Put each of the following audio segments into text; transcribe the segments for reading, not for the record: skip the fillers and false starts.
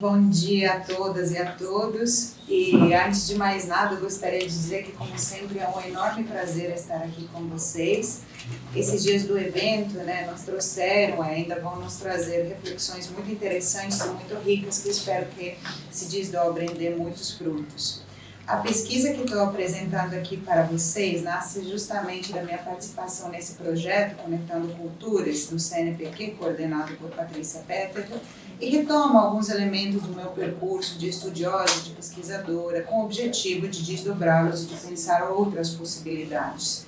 Bom dia a todas e a todos, e antes de mais nada eu gostaria de dizer que, como sempre, é um enorme prazer estar aqui com vocês. Esses dias do evento, nos trouxeram, ainda vão nos trazer reflexões muito interessantes e muito ricas que espero que se desdobrem e dê muitos frutos. A pesquisa que estou apresentando aqui para vocês nasce justamente da minha participação nesse projeto Conectando Culturas, do CNPq, coordenado por Patrícia Petter, e retoma alguns elementos do meu percurso de estudiosa, de pesquisadora, com o objetivo de desdobrá-los e de pensar outras possibilidades.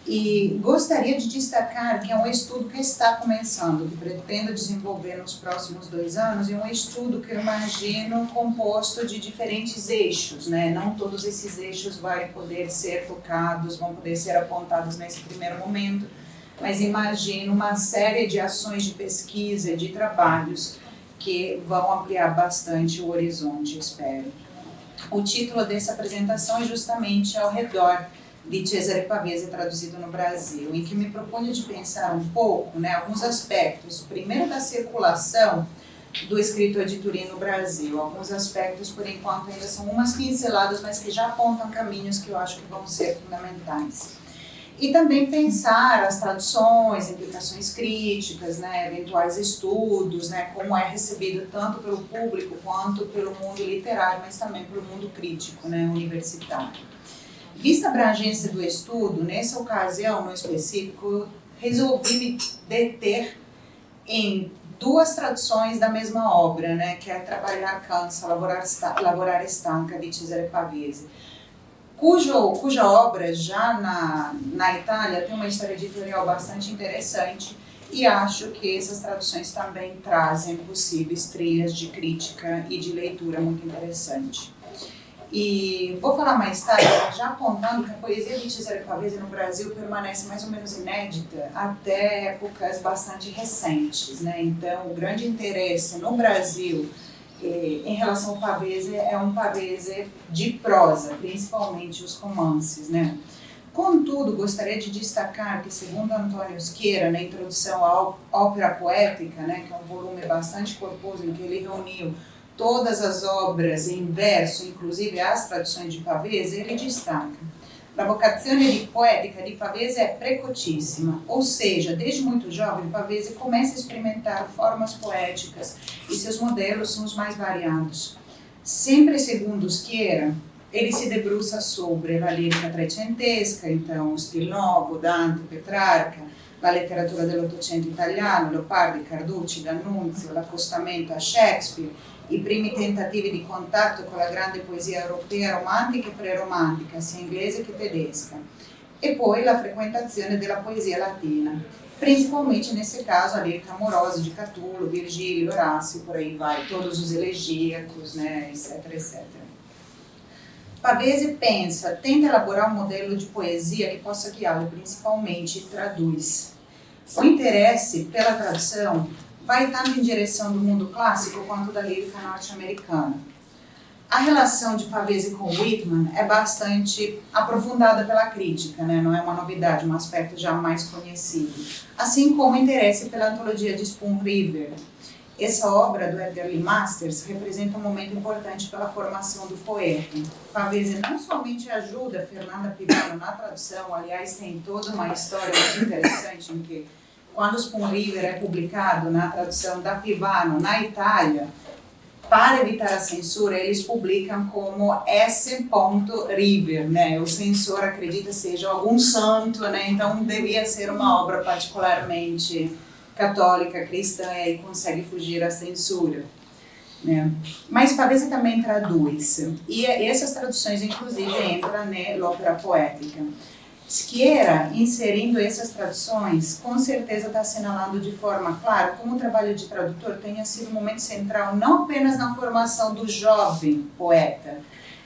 E gostaria de destacar que é um estudo que está começando, que pretendo desenvolver nos próximos 2 anos, e um estudo que eu imagino composto de diferentes eixos, Não todos esses eixos vão poder ser tocados, vão poder ser apontados nesse primeiro momento, mas imagino uma série de ações de pesquisa, de trabalhos, que vão ampliar bastante o horizonte, espero. O título dessa apresentação é justamente Ao Redor de Cesare Pavese, traduzido no Brasil, em que me proponho de pensar um pouco, alguns aspectos, o primeiro da circulação do escritor de Turim no Brasil, alguns aspectos, por enquanto, ainda são umas pinceladas, mas que já apontam caminhos que eu acho que vão ser fundamentais. E também pensar as traduções, implicações críticas, eventuais estudos, como é recebido tanto pelo público quanto pelo mundo literário, mas também pelo mundo crítico, universitário. Vista a abrangência do estudo, nessa ocasião, no específico, eu resolvi me deter em 2 traduções da mesma obra, que é Trabalhar Cansa, Lavorare Stanca, de Cesare Pavese, cuja obra, já na Itália, tem uma história editorial bastante interessante, e acho que essas traduções também trazem possíveis trilhas de crítica e de leitura muito interessante. E vou falar mais tarde, já apontando que a poesia de Cesare Pavese no Brasil permanece mais ou menos inédita até épocas bastante recentes, Então, o grande interesse no Brasil em relação ao Pavese é um Pavese de prosa, principalmente os romances, Contudo, gostaria de destacar que, segundo Antônio Schiera, na introdução à Ópera Poética, que é um volume bastante corposo em que ele reuniu todas as obras em verso, inclusive as traduções de Pavese, ele destaca: a vocazione poética de Pavese é precocíssima, ou seja, desde muito jovem, Pavese começa a experimentar formas poéticas e seus modelos são os mais variados. Sempre segundo Schiera, ele se debruça sobre a lírica trecentesca, então Stil Novo, Dante, Petrarca, la letteratura dell'Ottocento italiano, Leopardi, Carducci, D'Annunzio, l'accostamento a Shakespeare, i primi tentativi di contatto con la grande poesia europea romantica e pre-romantica, sia inglese che tedesca, e poi la frequentazione della poesia latina, principalmente nesse caso a lírica amorosa de Catulo, Virgílio, Horácio, por aí vai, todos os elegíacos, etc, etc. Pavese tenta elaborar um modelo de poesia que possa guiá-lo principalmente e traduz. O interesse pela tradução vai tanto em direção do mundo clássico quanto da lírica norte-americana. A relação de Pavese com Whitman é bastante aprofundada pela crítica, não é uma novidade, um aspecto já mais conhecido. Assim como o interesse pela antologia de Spoon River. Essa obra do Edgar Lee Masters representa um momento importante pela formação do poeta. Pavese não somente ajuda Fernanda Pivano na tradução, aliás, tem toda uma história muito interessante em que, quando Spoon River é publicado na tradução da Pivano na Itália, para evitar a censura, eles publicam como S. River, O censor acredita seja algum santo, Então devia ser uma obra particularmente católica, cristã, e aí consegue fugir à censura, Mas Pavese também traduz, e essas traduções, inclusive, entram nell'opera poética. Schiera, inserindo essas traduções, com certeza está assinalando de forma clara como o trabalho de tradutor tenha sido um momento central não apenas na formação do jovem poeta,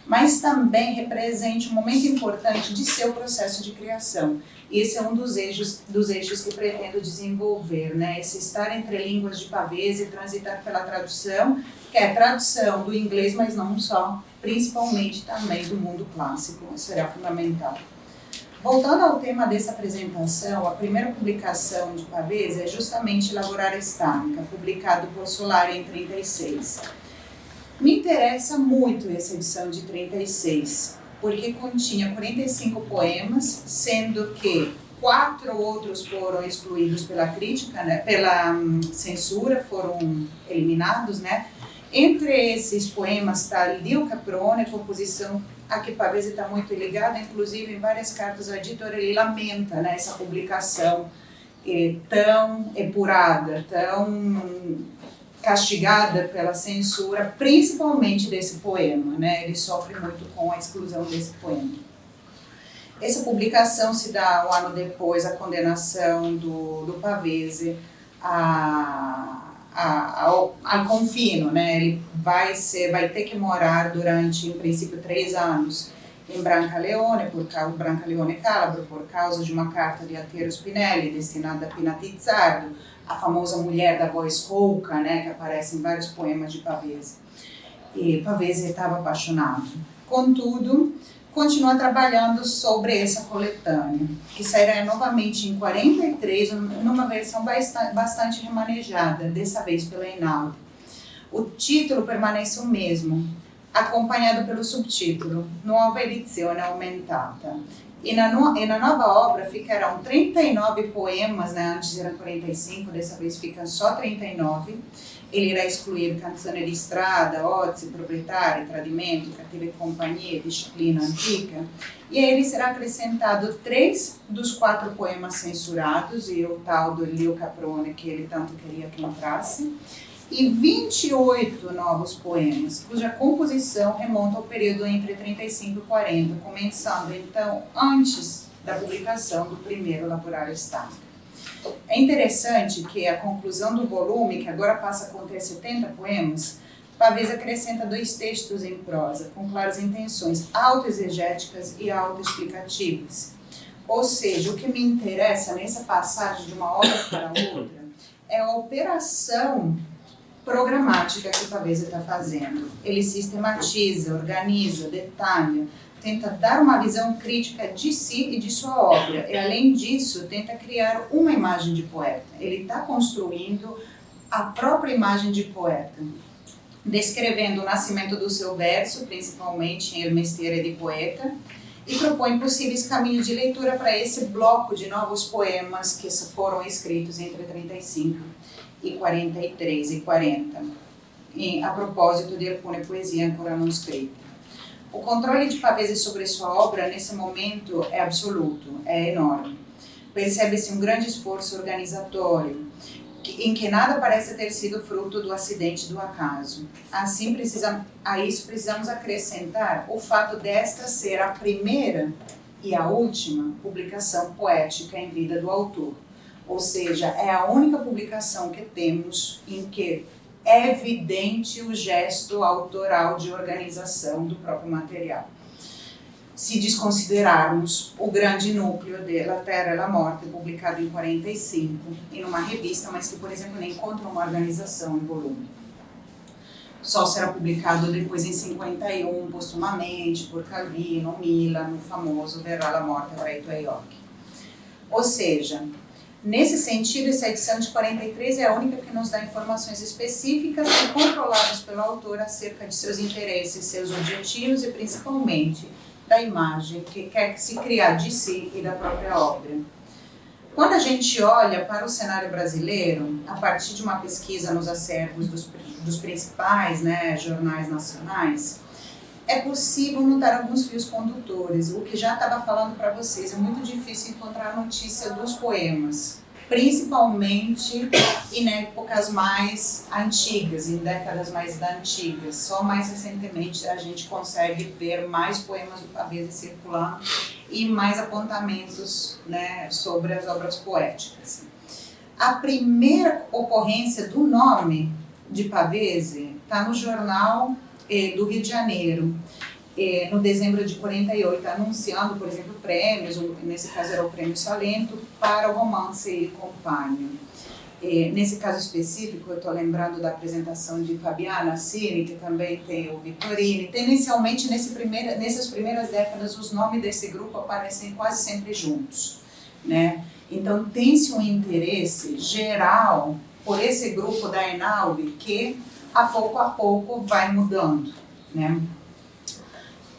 mas também represente um momento importante de seu processo de criação. Esse é um dos eixos que pretendo desenvolver, Esse estar entre línguas de Pavese e transitar pela tradução, que é a tradução do inglês, mas não só, principalmente também do mundo clássico, será fundamental. Voltando ao tema dessa apresentação, a primeira publicação de Pavese é justamente Lavorare Stanca, publicado por Solari em 1936. Me interessa muito essa edição de 36, porque continha 45 poemas, sendo que 4 outros foram excluídos pela crítica, né, pela censura, foram eliminados, né? Entre esses poemas está Lio Caprone, composição a que Pavese está muito ligada, inclusive em várias cartas ao editor ele lamenta, né, essa publicação tão epurada, tão castigada pela censura, principalmente desse poema, né? Ele sofre muito com a exclusão desse poema. Essa publicação se dá um ano depois a condenação do Pavese ao confino, né? Ele vai ter que morar durante, em princípio, 3 anos em Brancaleone, Brancaleone Calabro, por causa de uma carta de Altiero Spinelli destinada a Pina Tizzardo, a famosa mulher da voz rouca, né, que aparece em vários poemas de Pavese. E Pavese estava apaixonado. Contudo, continua trabalhando sobre essa coletânea, que sairá novamente em 43, numa versão bastante remanejada, dessa vez pela Einaudi. O título permanece o mesmo, acompanhado pelo subtítulo Nuova edizione aumentata. E na nova obra ficarão 39 poemas, né? Antes eram 45, dessa vez ficam só 39. Ele irá excluir Canzone di Strada, Ozi, Proprietari, Tradimento, Cattiva e Companhia, Disciplina Antica. E a ele será acrescentado 3 dos 4 poemas censurados, e o tal do Lio Caprone, que ele tanto queria que entrasse, e 28 novos poemas, cuja composição remonta ao período entre 35 e 40, começando então antes da publicação do primeiro Laborario Stanca. É interessante que a conclusão do volume, que agora passa a conter 70 poemas, Pavese acrescenta 2 textos em prosa, com claras intenções autoexegéticas e autoexplicativas. Ou seja, o que me interessa nessa passagem de uma obra para outra é a operação programática que o Pavese está fazendo. Ele sistematiza, organiza, detalha, tenta dar uma visão crítica de si e de sua obra, e além disso, tenta criar uma imagem de poeta. Ele está construindo a própria imagem de poeta, descrevendo o nascimento do seu verso, principalmente em Il Mestiere di Poeta, e propõe possíveis caminhos de leitura para esse bloco de novos poemas que foram escritos entre 35 e 43 e 40, a propósito de alcune poesie ancora non scritte. O controle de Pavese sobre sua obra, nesse momento, é absoluto, é enorme. Percebe-se um grande esforço organizatório, em que nada parece ter sido fruto do acidente do acaso. Assim, a isso precisamos acrescentar o fato desta ser a primeira e a última publicação poética em vida do autor. Ou seja, é a única publicação que temos em que é evidente o gesto autoral de organização do próprio material. Se desconsiderarmos o grande núcleo de La Terra e la Morte, publicado em 45, em uma revista, mas que, por exemplo, nem encontra uma organização em volume. Só será publicado depois em 51, postumamente, por Calvino, Mila, no famoso Verrà la Morte para i tuoi occhi. Ou seja, nesse sentido, essa edição de 43 é a única que nos dá informações específicas e controladas pelo autor acerca de seus interesses, seus objetivos e, principalmente, da imagem que quer se criar de si e da própria obra. Quando a gente olha para o cenário brasileiro, a partir de uma pesquisa nos acervos dos principais, né, jornais nacionais, é possível notar alguns fios condutores. O que já estava falando para vocês, é muito difícil encontrar notícia dos poemas, principalmente em épocas mais antigas, em décadas mais antigas. Só mais recentemente a gente consegue ver mais poemas do Pavese circulando e mais apontamentos, né, sobre as obras poéticas. A primeira ocorrência do nome de Pavese está no jornal do Rio de Janeiro, no dezembro de 48, anunciando, por exemplo, prêmios, nesse caso era o Prêmio Salento, para o romance e Compagno. Nesse caso específico, eu estou lembrando da apresentação de Fabiana Assini, que também tem o Vittorini. Tendencialmente, nessas primeiras décadas, os nomes desse grupo aparecem quase sempre juntos, né? Então, tem-se um interesse geral por esse grupo da Einaudi que a pouco vai mudando, né?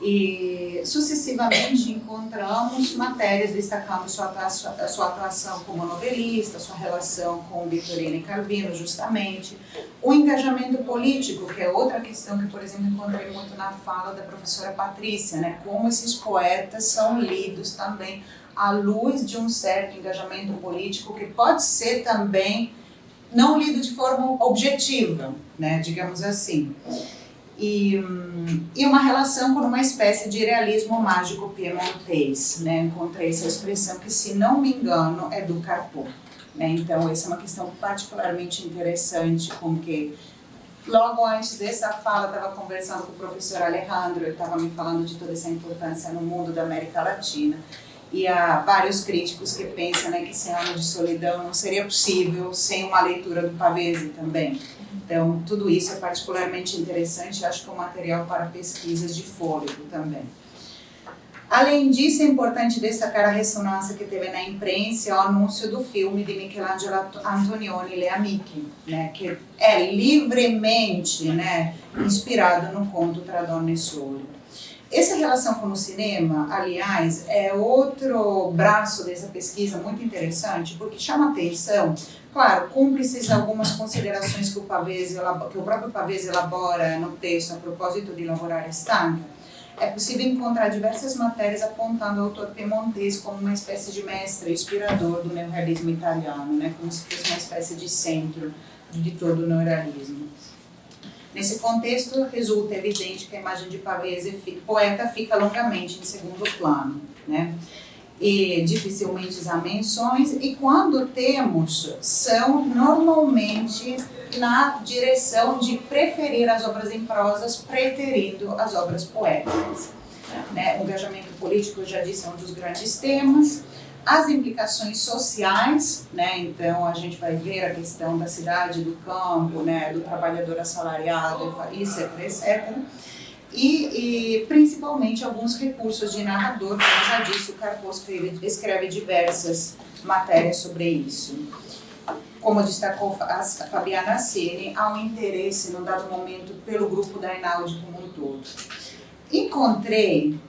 E sucessivamente encontramos matérias destacando sua atuação como novelista, sua relação com Vitorino e Calvino, justamente, o engajamento político, que é outra questão que, por exemplo, encontrei muito na fala da professora Patrícia, né? Como esses poetas são lidos também à luz de um certo engajamento político, que pode ser também não lido de forma objetiva, né? Digamos assim. E uma relação com uma espécie de realismo mágico piemontês, né? Encontrei essa expressão que, se não me engano, é do Carpo, né? Então, essa é uma questão particularmente interessante, com que logo antes dessa fala eu estava conversando com o professor Alejandro, ele estava me falando de toda essa importância no mundo da América Latina, e há vários críticos que pensam, né, que esse ano de solidão não seria possível sem uma leitura do Pavese também. Então, tudo isso é particularmente interessante, acho que é um material para pesquisas de fôlego também. Além disso, é importante destacar a ressonância que teve na imprensa o anúncio do filme de Michelangelo Antonioni, Le Amiche, né, que é livremente, né, inspirado no conto Tra donne sole. Essa relação com o cinema, aliás, é outro braço dessa pesquisa muito interessante, porque chama atenção, claro, cúmplices algumas considerações que o próprio Pavese elabora no texto a propósito de Lavorare Stanca. É possível encontrar diversas matérias apontando o autor piemontês como uma espécie de mestre inspirador do neorrealismo italiano, né, como se fosse uma espécie de centro de todo o neorrealismo. Nesse contexto, resulta evidente que a imagem de Pavese, poeta, fica longamente em segundo plano, né? E dificilmente há menções, e quando temos, são normalmente na direção de preferir as obras em prosas, preterindo as obras poéticas, né? O engajamento político, eu já disse, é um dos grandes temas. As implicações sociais, né? Então a gente vai ver a questão da cidade, do campo, né? Do trabalhador assalariado, etc, etc. E principalmente alguns recursos de narrador, como eu já disse, o Carpo escreve diversas matérias sobre isso. Como destacou a Fabiana Assini, há um interesse, num dado momento, pelo grupo da Einaudi como um todo. Encontrei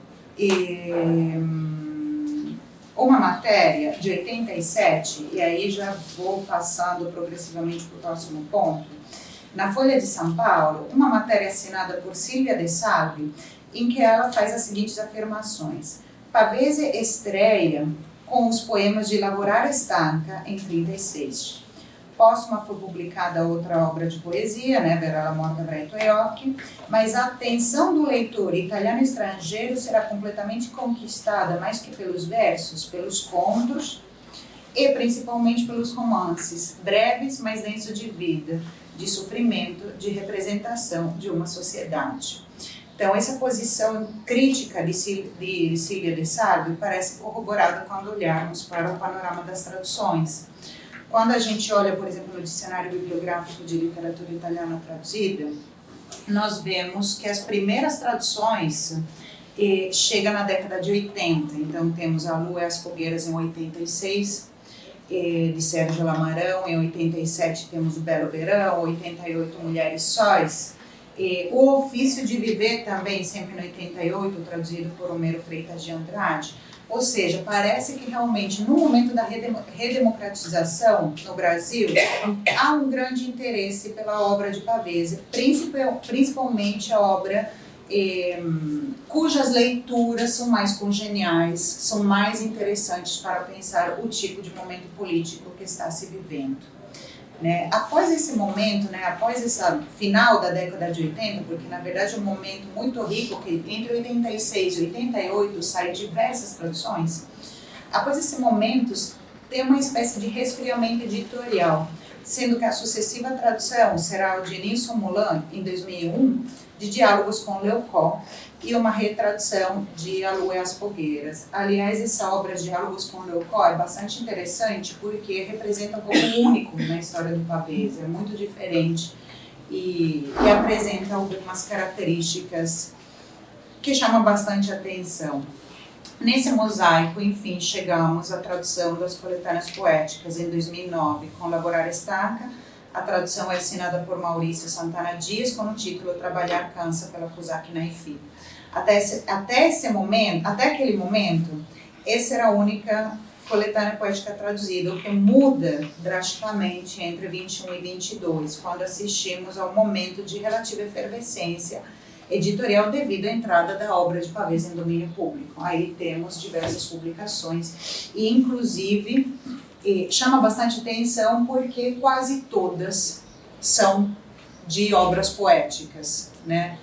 uma matéria de 87, e aí já vou passando progressivamente para o próximo ponto, na Folha de São Paulo, uma matéria assinada por Silvia De Salvi, em que ela faz as seguintes afirmações. Pavese estreia com os poemas de Lavorare Stanca em 36. Póstuma foi publicada outra obra de poesia, né, Vera la morte avrà i tuoi occhi, mas a atenção do leitor italiano estrangeiro será completamente conquistada, mais que pelos versos, pelos contos e principalmente pelos romances, breves, mas densos de vida, de sofrimento, de representação de uma sociedade. Então, essa posição crítica de Silvia De Salvi parece corroborada quando olharmos para o panorama das traduções. Quando a gente olha, por exemplo, no Dicionário Bibliográfico de Literatura Italiana Traduzida, nós vemos que as primeiras traduções chegam na década de 80. Então, temos A Lua e as Fogueiras em 86, de Sérgio Lamarão. Em 87 temos O Belo Verão, 88 Mulheres Sóis. O Ofício de Viver também, sempre no 88, traduzido por Homero Freitas de Andrade. Ou seja, parece que realmente no momento da redemocratização no Brasil, há um grande interesse pela obra de Pavese, principalmente a obra cujas leituras são mais congeniais, são mais interessantes para pensar o tipo de momento político que está se vivendo. Né? Após esse momento, né, após esse final da década de 80, porque na verdade é um momento muito rico, que entre 86 e 88 saem diversas traduções, após esse momento tem uma espécie de resfriamento editorial, sendo que a sucessiva tradução será o de Nilson Moulin, em 2001, de Diálogos com Leucó, e uma retradução de A Lua e as Fogueiras. Aliás, essa obra Diálogos com Leucó é bastante interessante porque representa um pouco único na história do Pavese, é muito diferente e apresenta algumas características que chamam bastante atenção. Nesse mosaico, enfim, chegamos à tradução das coletâneas poéticas em 2009 com Lavorare Stanca, A tradução é assinada por Maurício Santana Dias, com o título Trabalhar Cansa, pela Cusack Naifi. Até aquele momento, essa era a única coletânea poética traduzida, o que muda drasticamente entre 21 e 22, quando assistimos ao momento de relativa efervescência editorial devido à entrada da obra de Pavese em domínio público. Aí temos diversas publicações e, inclusive, chama bastante atenção porque quase todas são de obras poéticas, né?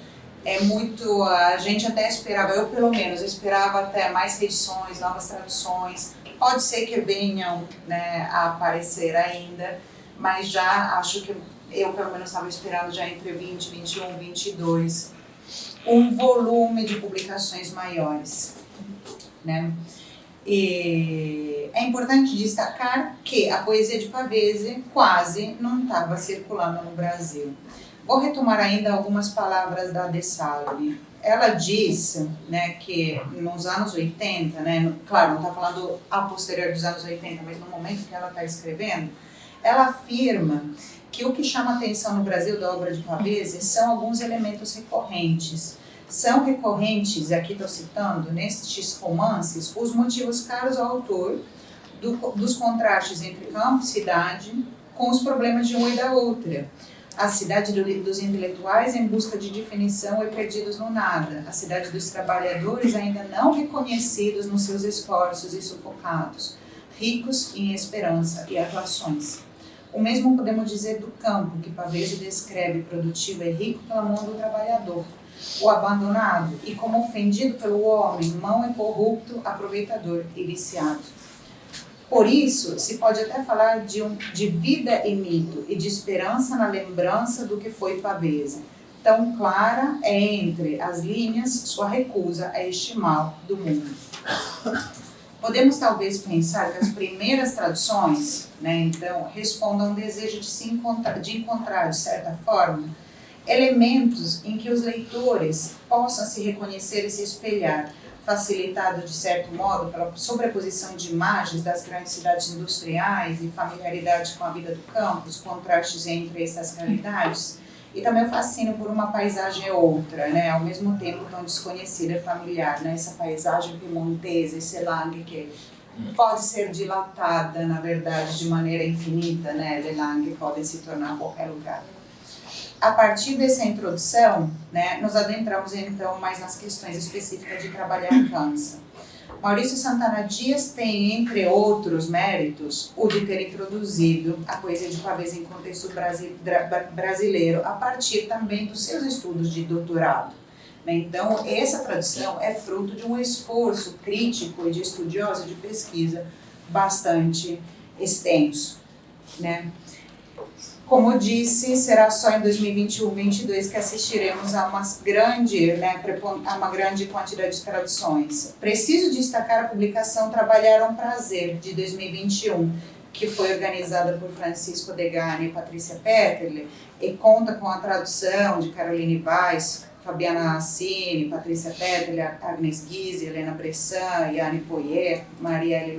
A gente até esperava, eu pelo menos esperava até mais reedições, novas traduções, pode ser que venham, né, a aparecer ainda, mas já acho que eu pelo menos estava esperando já entre 20, 21, 22, um volume de publicações maiores, né? E é importante destacar que a poesia de Pavese quase não estava circulando no Brasil. Vou retomar ainda algumas palavras da De Salvi. Ela disse, né, que nos anos 80, né, claro, não está falando a posterior dos anos 80, mas no momento que ela está escrevendo, ela afirma que o que chama atenção no Brasil da obra de Pavese são alguns elementos recorrentes. São recorrentes, aqui estou citando, nestes romances, os motivos caros ao autor dos contrastes entre campo e cidade, com os problemas de uma e da outra. A cidade dos intelectuais em busca de definição e perdidos no nada. A cidade dos trabalhadores ainda não reconhecidos nos seus esforços e sufocados, ricos em esperança e atuações. O mesmo podemos dizer do campo, que Pavese descreve produtivo e rico pela mão do trabalhador, o abandonado e como ofendido pelo homem, mão e corrupto, aproveitador e viciado. Por isso, se pode até falar de vida e mito e de esperança na lembrança do que foi Pavese. Tão clara é entre as linhas sua recusa a este mal do mundo. Podemos talvez pensar que as primeiras traduções, né, então, respondam ao desejo de encontrar, de certa forma, elementos em que os leitores possam se reconhecer e se espelhar, facilitado de certo modo pela sobreposição de imagens das grandes cidades industriais e familiaridade com a vida do campo, os contrastes entre essas realidades, e também o fascínio por uma paisagem outra, né, ao mesmo tempo tão desconhecida e familiar, né, essa paisagem piemontesa, esse langue que pode ser dilatada, na verdade, de maneira infinita, né, le langue podem se tornar em qualquer lugar. A partir dessa introdução, né, nos adentramos então mais nas questões específicas de Trabalhar Cansa. Maurício Santana Dias tem, entre outros méritos, o de ter introduzido a poesia de Pavese em contexto brasileiro, a partir também dos seus estudos de doutorado. Então, essa tradução é fruto de um esforço crítico e de estudioso de pesquisa bastante extenso, né? Como eu disse, será só em 2021-22 que assistiremos a uma grande quantidade de traduções. Preciso destacar a publicação Trabalhar um Prazer, de 2021, que foi organizada por Francisco Degani e Patrícia Peterle, e conta com a tradução de Caroline Weiss, Fabiana Assini, Patrícia Peterle, Agnes Guise, Helena Bressan, Yane Poyer, Marielle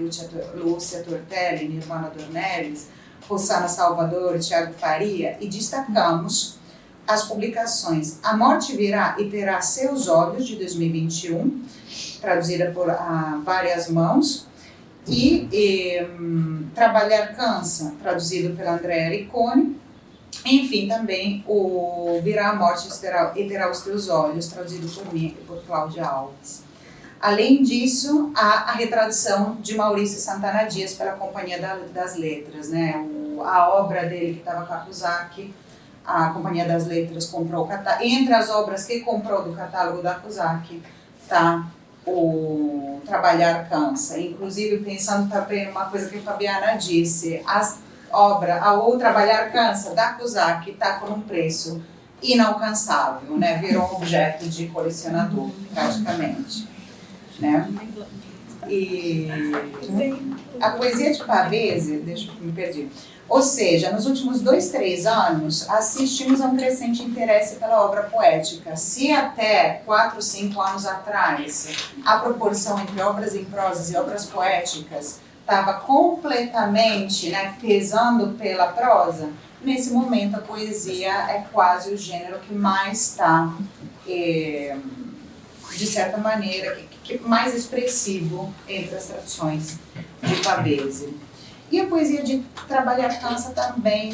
Lúcia Tortelli, Nirvana Dornelles, Rosana Salvador, Tiago Faria, e destacamos as publicações A Morte Virá e Terá Seus Olhos, de 2021, traduzida por várias mãos, e Trabalhar Cansa, traduzido pela Andréa Riccone, enfim, também o Virá a Morte e Terá os Teus Olhos, traduzido por mim e por Cláudia Alves. Além disso, há a retradução de Maurício Santana Dias pela Companhia das Letras, né? A obra dele que estava com a Cusack, a Companhia das Letras comprou o catálogo. Entre as obras que comprou do catálogo da Cusack está o Trabalhar Cansa. Inclusive, pensando também numa coisa que a Fabiana disse, o Trabalhar Cansa da Cusack está com um preço inalcançável, né? Virou um objeto de colecionador, praticamente. Né? E a poesia de Pavese, me perdi. Ou seja, nos últimos 2, 3 anos, assistimos a um crescente interesse pela obra poética. Se até 4, 5 anos atrás, a proporção entre obras em prosas e obras poéticas estava completamente, né, pesando pela prosa, nesse momento a poesia é quase o gênero que mais está, de certa maneira, que mais expressivo entre as traduções de Pavese. E a poesia de Trabalhar Cansa também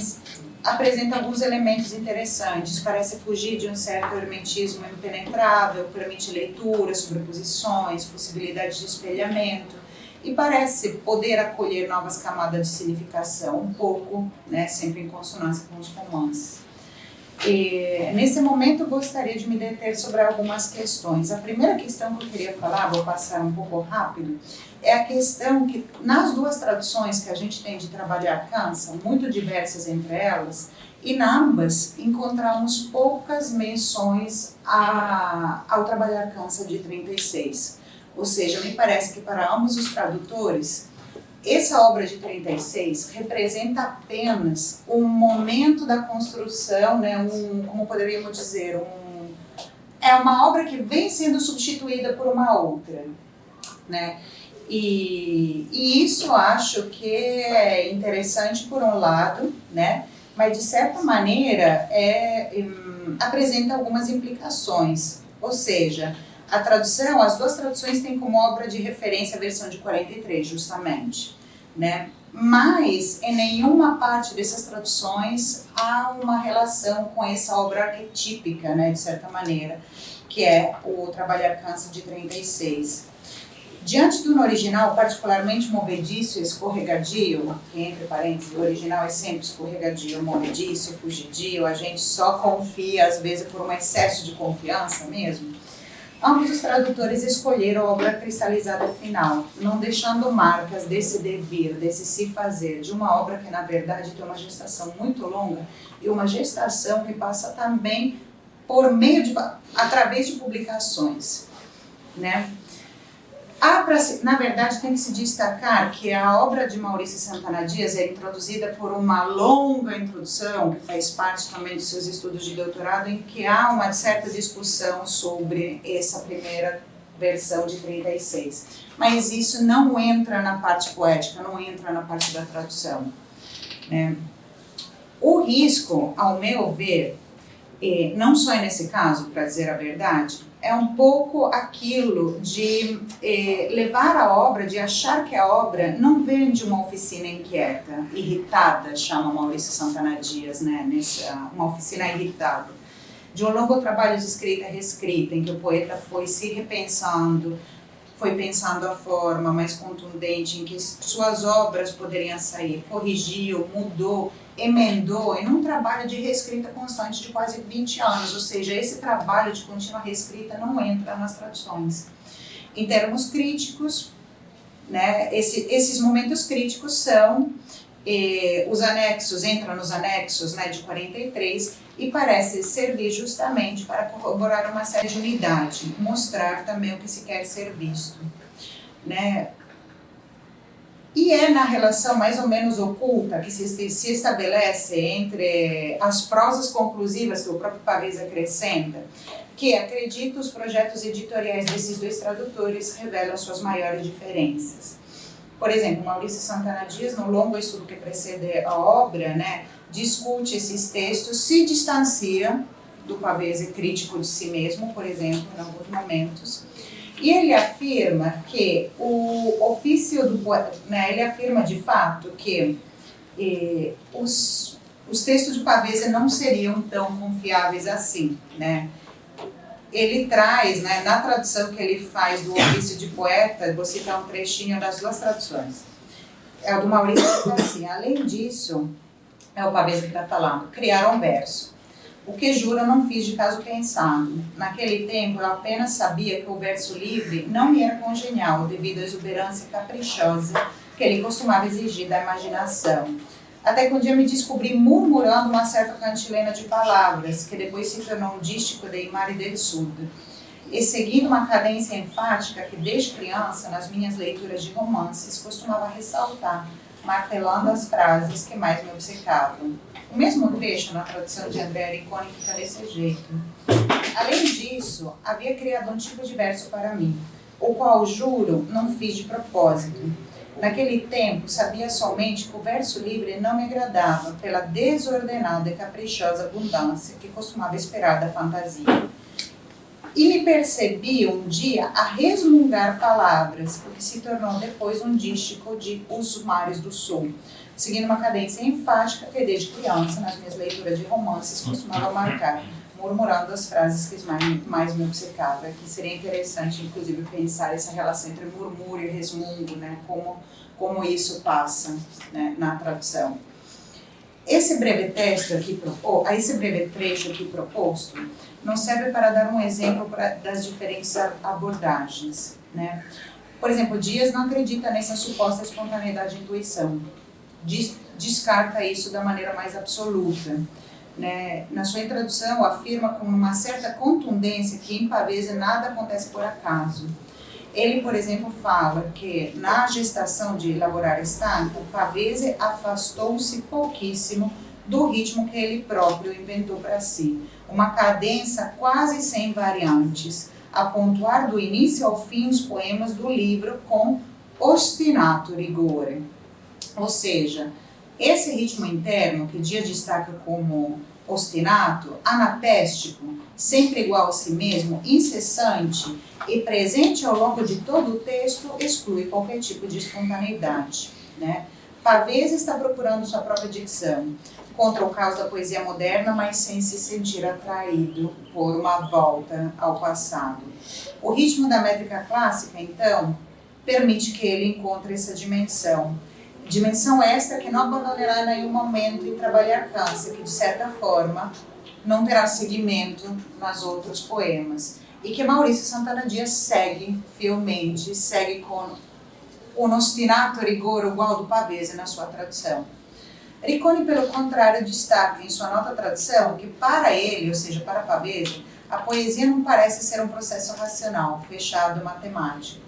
apresenta alguns elementos interessantes, parece fugir de um certo hermetismo impenetrável, permite leitura, sobreposições, possibilidade de espelhamento, e parece poder acolher novas camadas de significação, um pouco, né, sempre em consonância com os romances. E, nesse momento, eu gostaria de me deter sobre algumas questões. A primeira questão que eu queria falar, vou passar um pouco rápido, é a questão que, nas duas traduções que a gente tem de Trabalhar Cansa, muito diversas entre elas, e na ambas encontramos poucas menções ao Trabalhar Cansa de 36. Ou seja, me parece que para ambos os tradutores, essa obra de 36 representa apenas um momento da construção, né, como poderíamos dizer, é uma obra que vem sendo substituída por uma outra, né? E isso acho que é interessante por um lado, né? Mas de certa maneira apresenta algumas implicações, ou seja, a tradução, as duas traduções têm como obra de referência a versão de 43, justamente, né? Mas em nenhuma parte dessas traduções há uma relação com essa obra arquetípica, né, de certa maneira, que é o Trabalhar Cansa de 36. Diante do original, particularmente movediço e escorregadio, que entre parênteses, o original é sempre escorregadio, movediço, fugidio, a gente só confia, às vezes, por um excesso de confiança mesmo. Ambos os tradutores escolheram a obra cristalizada final, não deixando marcas desse devir, desse se fazer, de uma obra que, na verdade, tem uma gestação muito longa e uma gestação que passa também por meio através de publicações, né? Na verdade, tem que se destacar que a obra de Maurício Santana Dias é introduzida por uma longa introdução, que faz parte também dos seus estudos de doutorado, em que há uma certa discussão sobre essa primeira versão de 36. Mas isso não entra na parte poética, não entra na parte da tradução, né? O risco, ao meu ver, não só nesse caso, para dizer a verdade, é um pouco aquilo de levar a obra, de achar que a obra não vem de uma oficina inquieta, irritada, chama Maurício Santana Dias, né? Uma oficina irritada. De um longo trabalho de escrita e reescrita, em que o poeta foi se repensando, foi pensando a forma mais contundente em que suas obras poderiam sair, corrigiu, mudou, emendou em um trabalho de reescrita constante de quase 20 anos, ou seja, esse trabalho de contínua reescrita não entra nas traduções. Em termos críticos, né, esses momentos críticos são os anexos, entram nos anexos, né, de 43 e parece servir justamente para corroborar uma série de unidade, mostrar também o que se quer ser visto, né? E é na relação mais ou menos oculta que se estabelece entre as prosas conclusivas que o próprio Pavese acrescenta, que, acredito, os projetos editoriais desses dois tradutores revelam suas maiores diferenças. Por exemplo, Maurício Santana Dias, no longo estudo que precede a obra, né, discute esses textos, se distancia do Pavese crítico de si mesmo, por exemplo, em alguns momentos, e ele afirma que o ofício do poeta, né, ele afirma de fato que os textos de Pavese não seriam tão confiáveis assim, né? Ele traz, né, na tradução que ele faz do ofício de poeta, vou citar um trechinho das duas traduções. É o do Maurício, que diz assim: além disso, é o Pavese que está falando, criaram um verso. O que juro não fiz de caso pensado. Naquele tempo eu apenas sabia que o verso livre não me era congenial devido à exuberância caprichosa que ele costumava exigir da imaginação. Até que um dia me descobri murmurando uma certa cantilena de palavras, que depois se tornou um dístico de Imar e del Sud, e seguindo uma cadência enfática que desde criança, nas minhas leituras de romances, costumava ressaltar, martelando as frases que mais me obcecavam. O mesmo trecho na tradução de André Ariconi fica desse jeito. Além disso, havia criado um tipo de verso para mim, o qual, juro, não fiz de propósito. Naquele tempo, sabia somente que o verso livre não me agradava pela desordenada e caprichosa abundância que costumava esperar da fantasia. E me percebi um dia a resmungar palavras, o que se tornou depois um dístico de Os Mares do Sul, seguindo uma cadência enfática que desde criança, nas minhas leituras de romances, costumava marcar, murmurando as frases que mais me obcecavam. Aqui seria interessante, inclusive, pensar essa relação entre murmúrio e resmungo, né? Como isso passa, né, na tradução. Esse breve trecho aqui proposto não serve para dar um exemplo das diferentes abordagens, né? Por exemplo, Dias não acredita nessa suposta espontaneidade de intuição, descarta isso da maneira mais absoluta, né? Na sua introdução, afirma com uma certa contundência que em Pavese nada acontece por acaso. Ele, por exemplo, fala que na gestação de elaborar Estanca, Pavese afastou-se pouquíssimo do ritmo que ele próprio inventou para si, uma cadência quase sem variantes, a pontuar do início ao fim os poemas do livro com ostinato rigore. Ou seja, esse ritmo interno que Dias destaca como ostinato, anapéstico, sempre igual a si mesmo, incessante e presente ao longo de todo o texto, exclui qualquer tipo de espontaneidade, né? Pavese está procurando sua própria dicção, contra o caos da poesia moderna, mas sem se sentir atraído por uma volta ao passado. O ritmo da métrica clássica, então, permite que ele encontre essa dimensão esta que não abandonará em nenhum momento em trabalhar Câncer, que de certa forma não terá seguimento nos outros poemas, e que Maurício Santana Dias segue fielmente, segue com um ostinato rigor igual do Pavese na sua tradução. Ricconi, pelo contrário, destaca em sua nota tradução que para ele, ou seja, para Pavese, a poesia não parece ser um processo racional, fechado, matemático.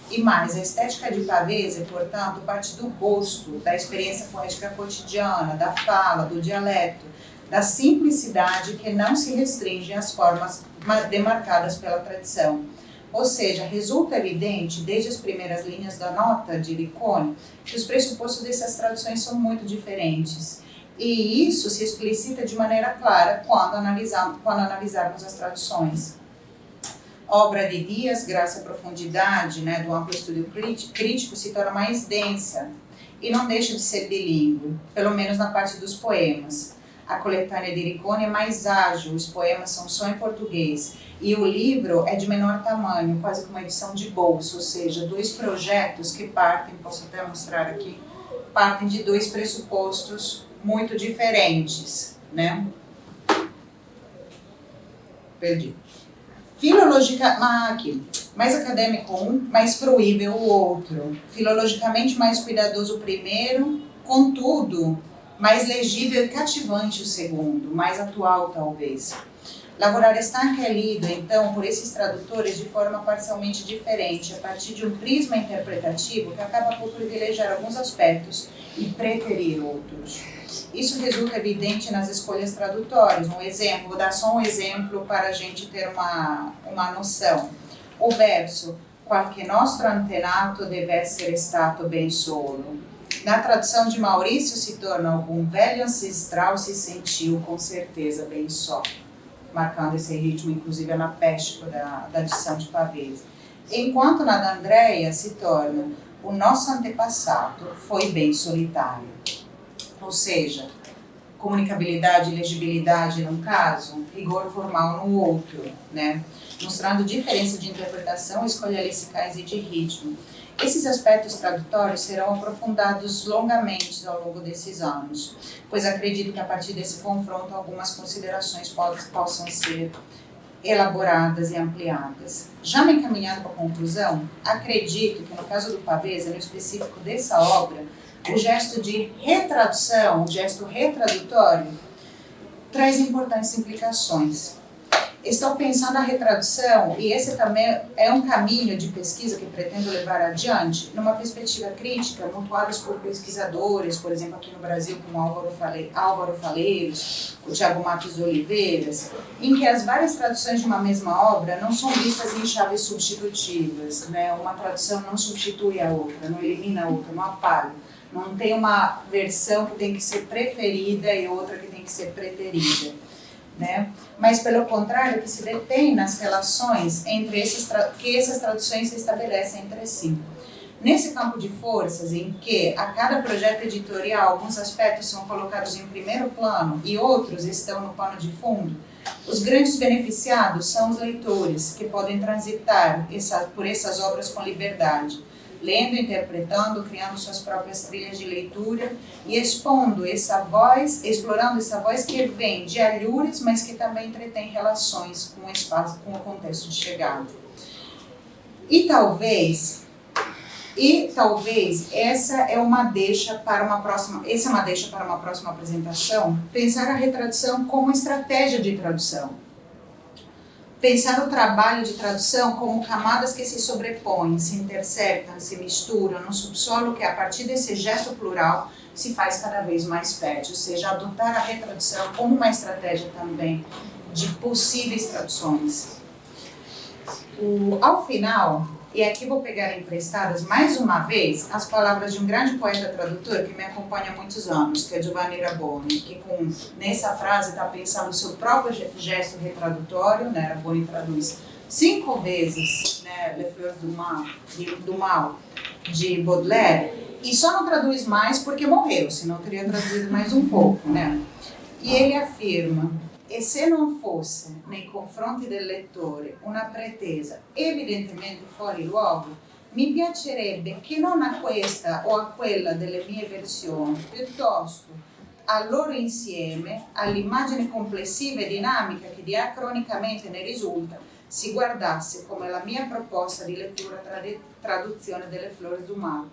E mais, a estética de Pavese, portanto, parte do gosto, da experiência poética cotidiana, da fala, do dialeto, da simplicidade que não se restringe às formas demarcadas pela tradição. Ou seja, resulta evidente, desde as primeiras linhas da nota de Ricconi, que os pressupostos dessas traduções são muito diferentes. E isso se explicita de maneira clara quando analisarmos as traduções. Obra de Dias, graças à profundidade, né, do amplo estudo crítico, se torna mais densa e não deixa de ser bilíngue, pelo menos na parte dos poemas. A coletânea de Ricconi é mais ágil, os poemas são só em português, e o livro é de menor tamanho, quase como uma edição de bolso, ou seja, dois projetos que partem, posso até mostrar aqui, partem de dois pressupostos muito diferentes, né? Perdi. Mais acadêmico um, mais fruível o outro. Filologicamente mais cuidadoso o primeiro, contudo, mais legível e cativante o segundo, mais atual talvez. Lavorar Estanca é lido, então, por esses tradutores de forma parcialmente diferente, a partir de um prisma interpretativo que acaba por privilegiar alguns aspectos e preterir outros. Isso resulta evidente nas escolhas tradutórias. Vou dar só um exemplo para a gente ter uma noção. O verso, qualche nostro antenato deve essere stato ben solo. Na tradução de Maurício se torna algum velho ancestral se sentiu com certeza bem só, marcando esse ritmo, inclusive, anapéstico da edição de Pavese. Enquanto na da Andrea se torna o nosso antepassado foi bem solitário. Ou seja, comunicabilidade e legibilidade num caso, rigor formal no outro, né? Mostrando diferença de interpretação, escolha lexicais e de ritmo. Esses aspectos tradutórios serão aprofundados longamente ao longo desses anos, pois acredito que a partir desse confronto algumas considerações possam ser elaboradas e ampliadas. Já me encaminhando para a conclusão, acredito que no caso do Pavese, no específico dessa obra, o gesto de retradução, o gesto retradutório, traz importantes implicações. Estou pensando a retradução, e esse também é um caminho de pesquisa que pretendo levar adiante, numa perspectiva crítica, mutuadas por pesquisadores, por exemplo, aqui no Brasil, como Álvaro Faleiros, o Thiago Marques Oliveiras, em que as várias traduções de uma mesma obra não são vistas em chaves substitutivas, né? Uma tradução não substitui a outra, não elimina a outra, não apaga. Não tem uma versão que tem que ser preferida e outra que tem que ser preterida, né? Mas, pelo contrário, que se detém nas relações entre que essas traduções se estabelecem entre si. Nesse campo de forças, em que a cada projeto editorial alguns aspectos são colocados em primeiro plano e outros estão no pano de fundo, os grandes beneficiados são os leitores, que podem transitar por essas obras com liberdade, lendo, interpretando, criando suas próprias trilhas de leitura e explorando essa voz que vem de alhures, mas que também entretém relações com o espaço, com o contexto de chegada. E talvez essa é uma deixa para uma próxima apresentação, pensar a retradução como estratégia de tradução. Pensar o trabalho de tradução como camadas que se sobrepõem, se intersectam, se misturam no subsolo que, a partir desse gesto plural, se faz cada vez mais fértil, ou seja, adotar a retradução como uma estratégia também de possíveis traduções. Ao final, e aqui vou pegar emprestadas mais uma vez as palavras de um grande poeta tradutor que me acompanha há muitos anos, que é Giovanni Raboni, que nessa frase está pensando o seu próprio gesto retradutório, né? Raboni traduz 5 vezes, né, Les Fleurs du Mal, de Baudelaire, e só não traduz mais porque morreu, senão teria traduzido mais um pouco, né? E ele afirma: e se non fosse, nei confronti del lettore, una pretesa evidentemente fuori luogo, mi piacerebbe che non a questa o a quella delle mie versioni, piuttosto al loro insieme, all'immagine complessiva e dinamica che diacronicamente ne risulta, si guardasse come la mia proposta di lettura traduzione delle Fleurs du Mal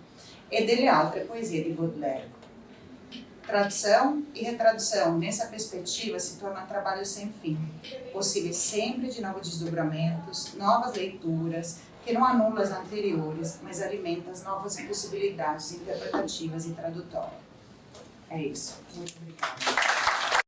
e delle altre poesie di Baudelaire. Tradução e retradução, nessa perspectiva, se torna um trabalho sem fim, possível sempre de novos desdobramentos, novas leituras, que não anulam as anteriores, mas alimentam as novas possibilidades interpretativas e tradutórias. É isso. Muito obrigada.